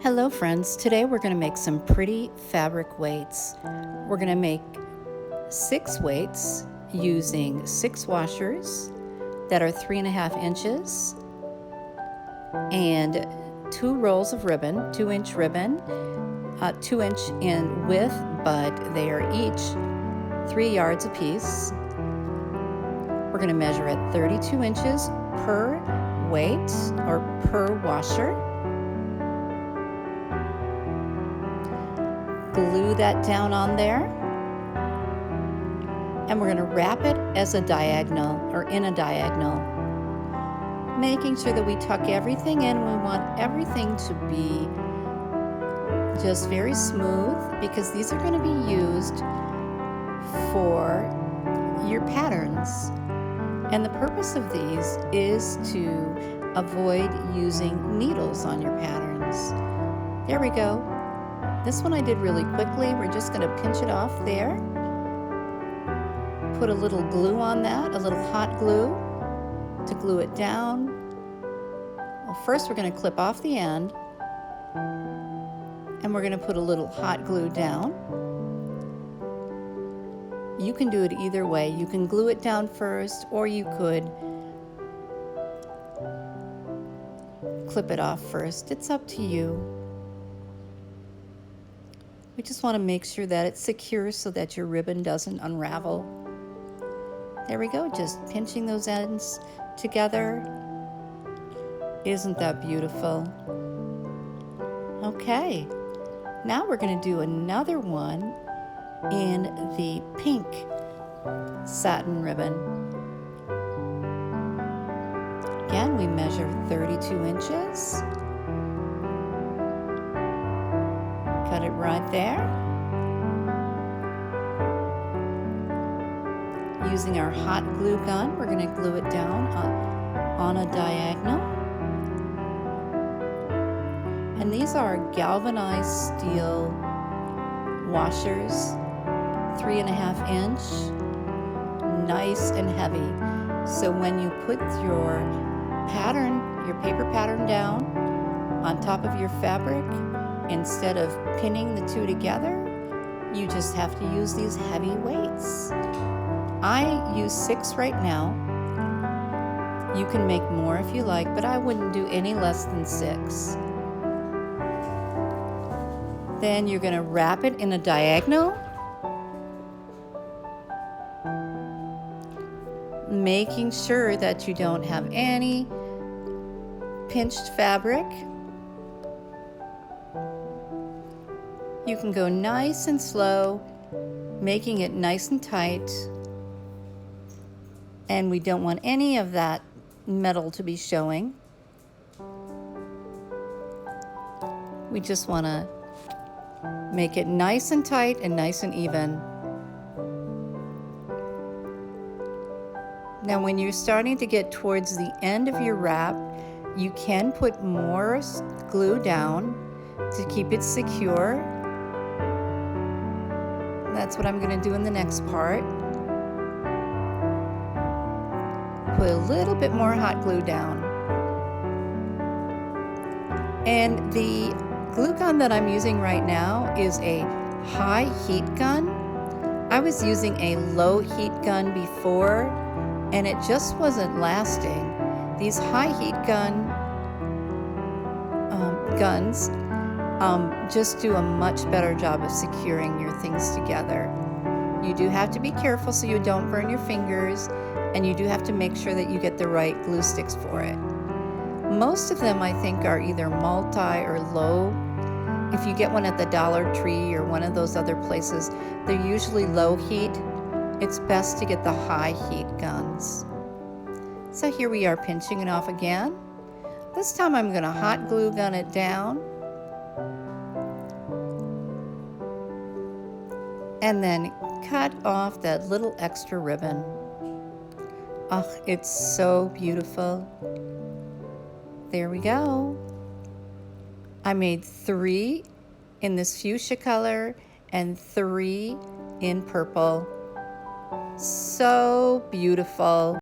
Hello friends, today we're going to make some pretty fabric weights. We're going to make 6 weights using 6 washers that are 3.5 inches and 2 rolls of ribbon, 2-inch ribbon, 2-inch in width, but they are each 3 yards apiece. We're going to measure at 32 inches per weight or per washer. Glue that down on there, and we're going to wrap it as a diagonal or in a diagonal, making sure that we tuck everything in. We want everything to be just very smooth because these are going to be used for your patterns, and the purpose of these is to avoid using needles on your patterns. There we go. This one I did really quickly. We're just going to pinch it off there. Put a little glue on that, a little hot glue to glue it down. Well, first we're going to clip off the end, and we're going to put a little hot glue down. You can do it either way. You can glue it down first, or you could clip it off first. It's up to you. We just want to make sure that it's secure so that your ribbon doesn't unravel. There we go, just pinching those ends together. Isn't that beautiful? Okay, now we're going to do another one in the pink satin ribbon. Again, we measure 32 inches. Cut it right there. Using our hot glue gun, we're going to glue it down on a diagonal. And these are galvanized steel washers, 3.5 inch, nice and heavy. So when you put your pattern, your paper pattern down on top of your fabric, instead of pinning the two together, you just have to use these heavy weights. I use 6 right now. You can make more if you like, but I wouldn't do any less than 6. Then you're going to wrap it in a diagonal, making sure that you don't have any pinched fabric. You can go nice and slow, making it nice and tight. And we don't want any of that metal to be showing. We just want to make it nice and tight and nice and even. Now when you're starting to get towards the end of your wrap, you can put more glue down to keep it secure. That's what I'm going to do in the next part. Put a little bit more hot glue down. And the glue gun that I'm using right now is a high heat gun. I was using a low heat gun before, and it just wasn't lasting. These high heat guns just do a much better job of securing your things together. You do have to be careful so you don't burn your fingers, and you do have to make sure that you get the right glue sticks for it. Most of them I think are either multi or low. If you get one at the Dollar Tree or one of those other places, they're usually low heat. It's best to get the high heat guns. So here we are pinching it off again. This time I'm going to hot glue gun it down. And then cut off that little extra ribbon. Oh, it's so beautiful. There we go. I made 3 in this fuchsia color and 3 in purple. So beautiful.